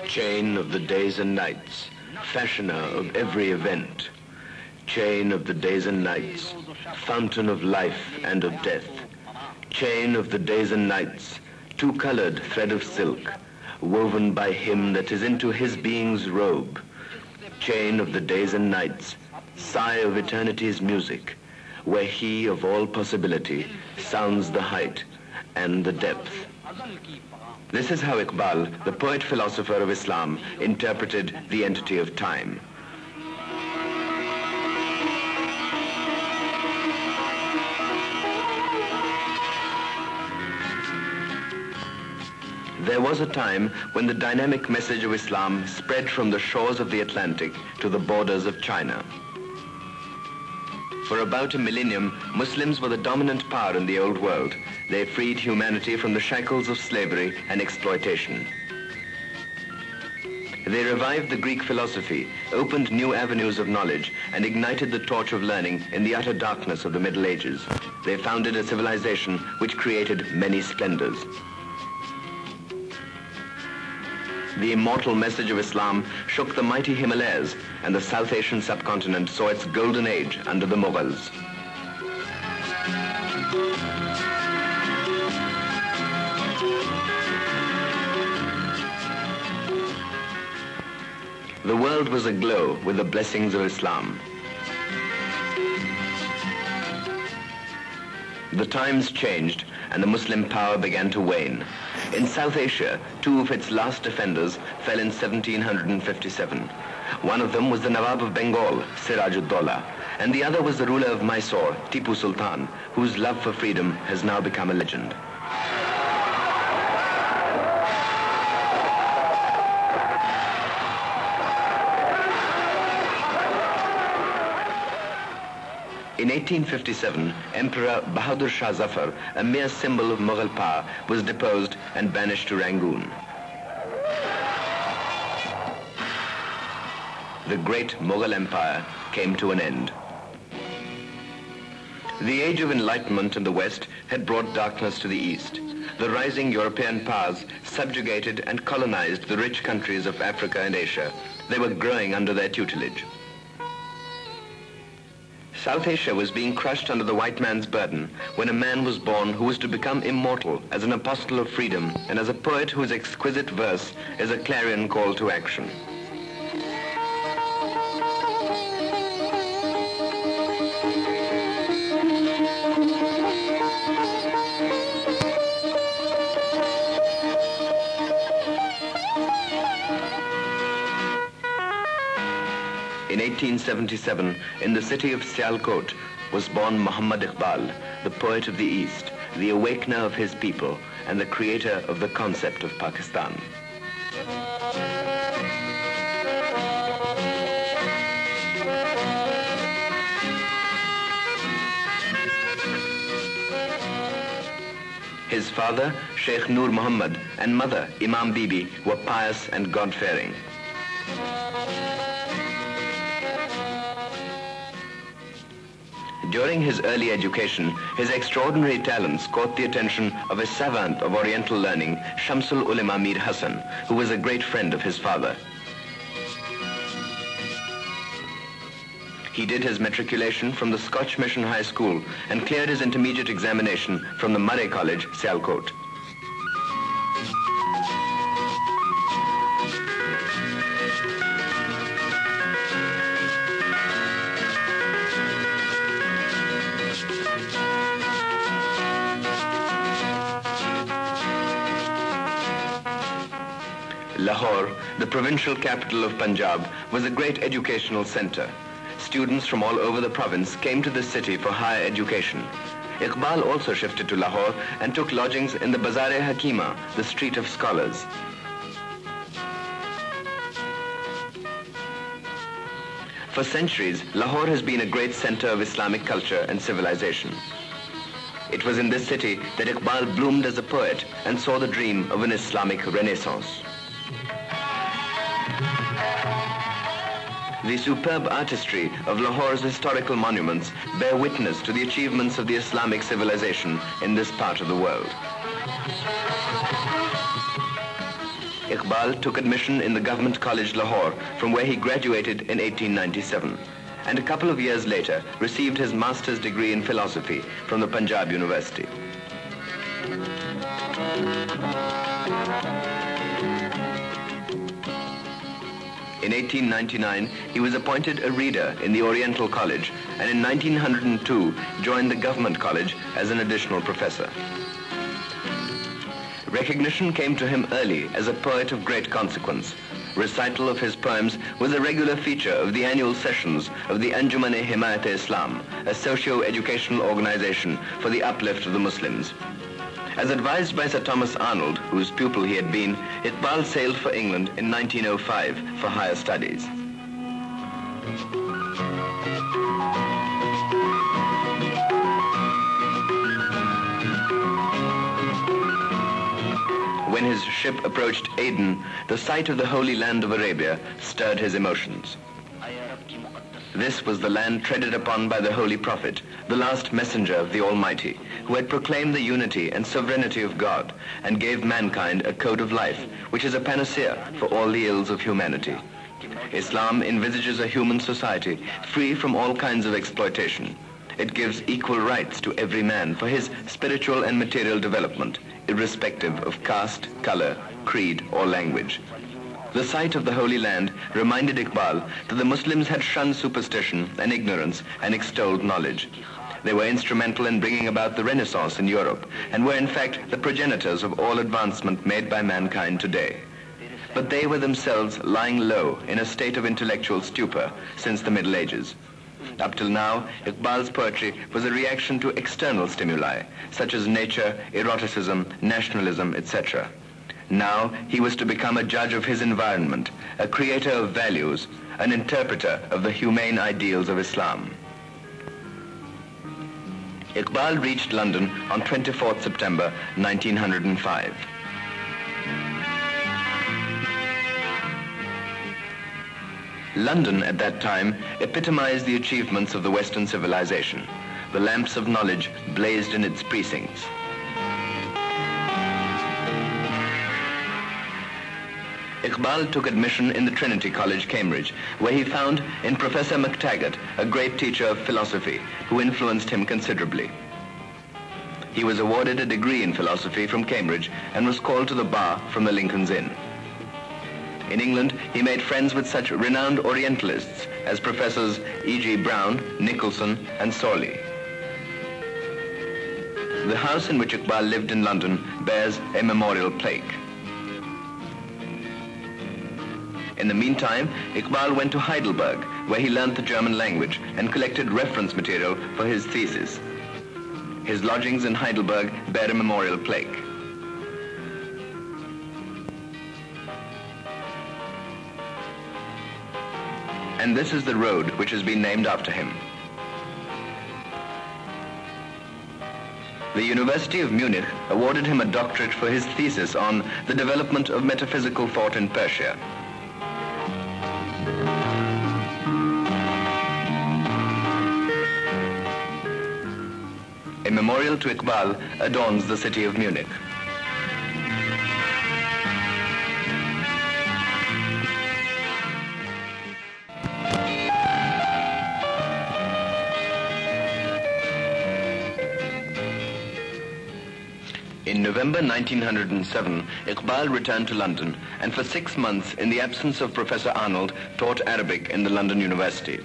Chain of the days and nights, fashioner of every event. Chain of the days and nights, fountain of life and of death. Chain of the days and nights, two-colored thread of silk, woven by him that is into his being's robe. Chain of the days and nights, sigh of eternity's music, where he of all possibility sounds the height and the depth. This is how Iqbal, the poet-philosopher of Islam, interpreted the entity of time. There was a time when the dynamic message of Islam spread from the shores of the Atlantic to the borders of China. For about a millennium, Muslims were the dominant power in the old world. They freed humanity from the shackles of slavery and exploitation. They revived the Greek philosophy, opened new avenues of knowledge, and ignited the torch of learning in the utter darkness of the Middle Ages. They founded a civilization which created many splendors. The immortal message of Islam shook the mighty Himalayas, and the South Asian subcontinent saw its golden age under the Mughals. The world was aglow with the blessings of Islam. The times changed, and the Muslim power began to wane. In South Asia, two of its last defenders fell in 1757. One of them was the Nawab of Bengal, Siraj ud-Dawla, and the other was the ruler of Mysore, Tipu Sultan, whose love for freedom has now become a legend. In 1857, Emperor Bahadur Shah Zafar, a mere symbol of Mughal power, was deposed and banished to Rangoon. The great Mughal Empire came to an end. The age of enlightenment in the West had brought darkness to the East. The rising European powers subjugated and colonized the rich countries of Africa and Asia. They were growing under their tutelage. South Asia was being crushed under the white man's burden when a man was born who was to become immortal as an apostle of freedom and as a poet whose exquisite verse is a clarion call to action. In 1877, in the city of Sialkot, was born Muhammad Iqbal, the poet of the East, the awakener of his people, and the creator of the concept of Pakistan. His father, Sheikh Nur Muhammad, and mother, Imam Bibi, were pious and God-fearing. During his early education, his extraordinary talents caught the attention of a savant of Oriental learning, Shamsul Ulema Mir Hassan, who was a great friend of his father. He did his matriculation from the Scotch Mission High School and cleared his intermediate examination from the Murray College, Sialkot. Lahore, the provincial capital of Punjab, was a great educational center. Students from all over the province came to this city for higher education. Iqbal also shifted to Lahore and took lodgings in the Bazar-e-Hakima, the street of scholars. For centuries, Lahore has been a great center of Islamic culture and civilization. It was in this city that Iqbal bloomed as a poet and saw the dream of an Islamic renaissance. The superb artistry of Lahore's historical monuments bear witness to the achievements of the Islamic civilization in this part of the world. Iqbal took admission in the Government College Lahore, from where he graduated in 1897, and a couple of years later received his master's degree in philosophy from the Punjab University. In 1899, he was appointed a reader in the Oriental College, and in 1902 joined the Government College as an additional professor. Recognition came to him early as a poet of great consequence. Recital of his poems was a regular feature of the annual sessions of the Anjuman-e-Himayat-e-Islam, a socio-educational organization for the uplift of the Muslims. As advised by Sir Thomas Arnold, whose pupil he had been, Iqbal sailed for England in 1905 for higher studies. When his ship approached Aden, the sight of the Holy Land of Arabia stirred his emotions. This was the land treaded upon by the Holy Prophet, the last messenger of the Almighty, who had proclaimed the unity and sovereignty of God and gave mankind a code of life, which is a panacea for all the ills of humanity. Islam envisages a human society free from all kinds of exploitation. It gives equal rights to every man for his spiritual and material development, irrespective of caste, color, creed, or language. The sight of the Holy Land reminded Iqbal that the Muslims had shunned superstition and ignorance and extolled knowledge. They were instrumental in bringing about the Renaissance in Europe and were in fact the progenitors of all advancement made by mankind today. But they were themselves lying low in a state of intellectual stupor since the Middle Ages. Up till now, Iqbal's poetry was a reaction to external stimuli, such as nature, eroticism, nationalism, etc. Now he was to become a judge of his environment, a creator of values, an interpreter of the humane ideals of Islam. Iqbal reached London on 24th September 1905. London at that time epitomized the achievements of the Western civilization. The lamps of knowledge blazed in its precincts. Iqbal took admission in the Trinity College, Cambridge, where he found in Professor MacTaggart a great teacher of philosophy who influenced him considerably. He was awarded a degree in philosophy from Cambridge and was called to the bar from the Lincoln's Inn. In England, he made friends with such renowned Orientalists as Professors E.G. Brown, Nicholson, and Sawley. The house in which Iqbal lived in London bears a memorial plaque. In the meantime, Iqbal went to Heidelberg, where he learned the German language and collected reference material for his thesis. His lodgings in Heidelberg bear a memorial plaque. And this is the road which has been named after him. The University of Munich awarded him a doctorate for his thesis on the development of metaphysical thought in Persia. A memorial to Iqbal adorns the city of Munich. In November 1907, Iqbal returned to London and for 6 months, in the absence of Professor Arnold, taught Arabic in the London University.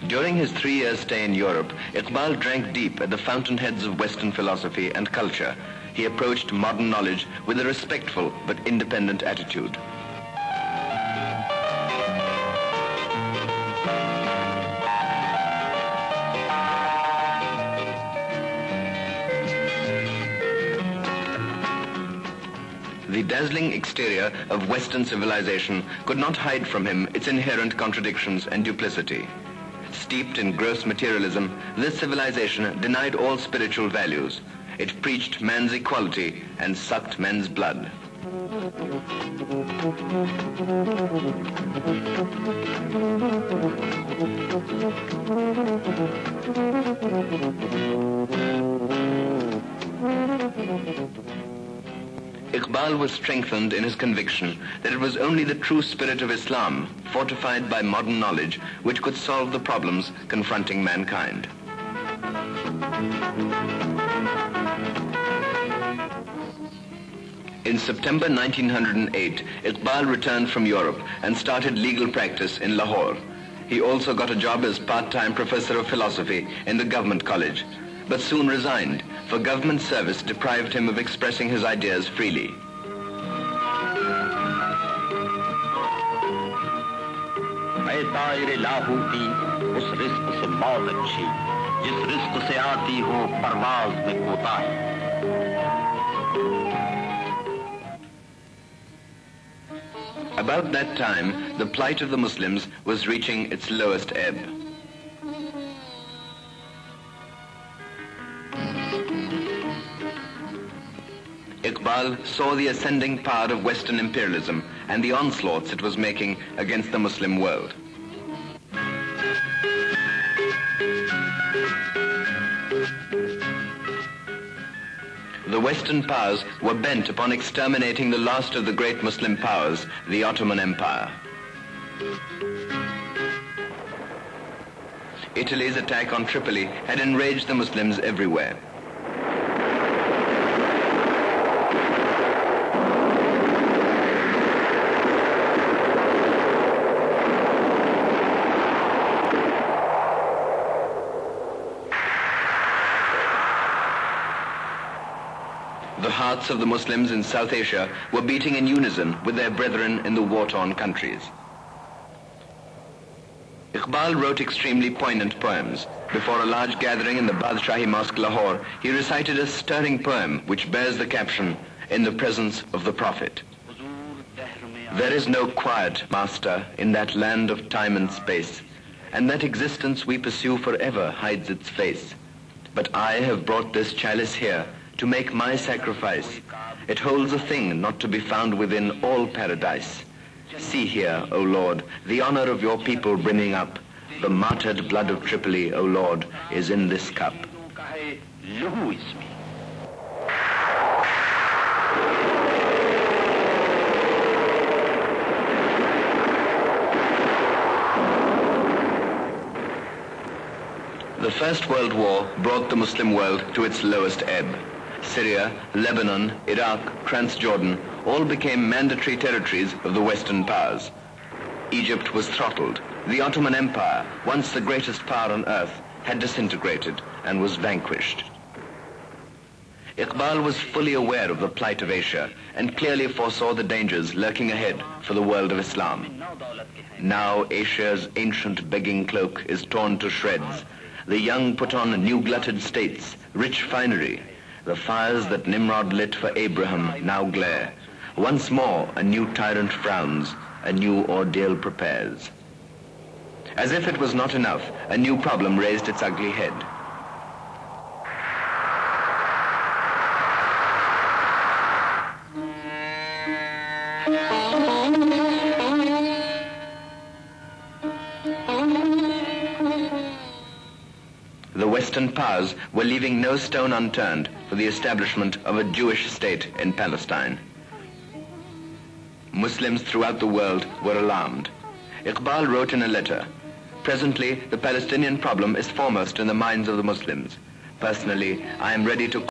During his 3-year stay in Europe, Iqbal drank deep at the fountainheads of Western philosophy and culture. He approached modern knowledge with a respectful but independent attitude. The dazzling exterior of Western civilization could not hide from him its inherent contradictions and duplicity. Steeped in gross materialism, this civilization denied all spiritual values. It preached man's equality and sucked men's blood. Iqbal was strengthened in his conviction that it was only the true spirit of Islam, fortified by modern knowledge, which could solve the problems confronting mankind. In September 1908, Iqbal returned from Europe and started legal practice in Lahore. He also got a job as part-time professor of philosophy in the government college, but soon resigned, for government service deprived him of expressing his ideas freely. About that time, the plight of the Muslims was reaching its lowest ebb. Iqbal saw the ascending power of Western imperialism and the onslaughts it was making against the Muslim world. The Western powers were bent upon exterminating the last of the great Muslim powers, the Ottoman Empire. Italy's attack on Tripoli had enraged the Muslims everywhere. The hearts of the Muslims in South Asia were beating in unison with their brethren in the war-torn countries. Iqbal wrote extremely poignant poems. Before a large gathering in the Badshahi Mosque, Lahore, he recited a stirring poem which bears the caption, "In the presence of the Prophet." There is no quiet, Master, in that land of time and space, and that existence we pursue forever hides its face. But I have brought this chalice here to make my sacrifice. It holds a thing not to be found within all paradise. See here, O Lord, the honor of your people brimming up. The martyred blood of Tripoli, O Lord, is in this cup. The First World War brought the Muslim world to its lowest ebb. Syria, Lebanon, Iraq, Transjordan all became mandatory territories of the Western powers. Egypt was throttled. The Ottoman Empire, once the greatest power on earth, had disintegrated and was vanquished. Iqbal was fully aware of the plight of Asia and clearly foresaw the dangers lurking ahead for the world of Islam. Now Asia's ancient begging cloak is torn to shreds. The young put on new glutted states, rich finery. The fires that Nimrod lit for Abraham now glare. Once more a new tyrant frowns, a new ordeal prepares. As if it was not enough, a new problem raised its ugly head. The Western powers were leaving no stone unturned for the establishment of a Jewish state in Palestine. Muslims throughout the world were alarmed. Iqbal wrote in a letter, "Presently, the Palestinian problem is foremost in the minds of the Muslims. Personally, I am ready to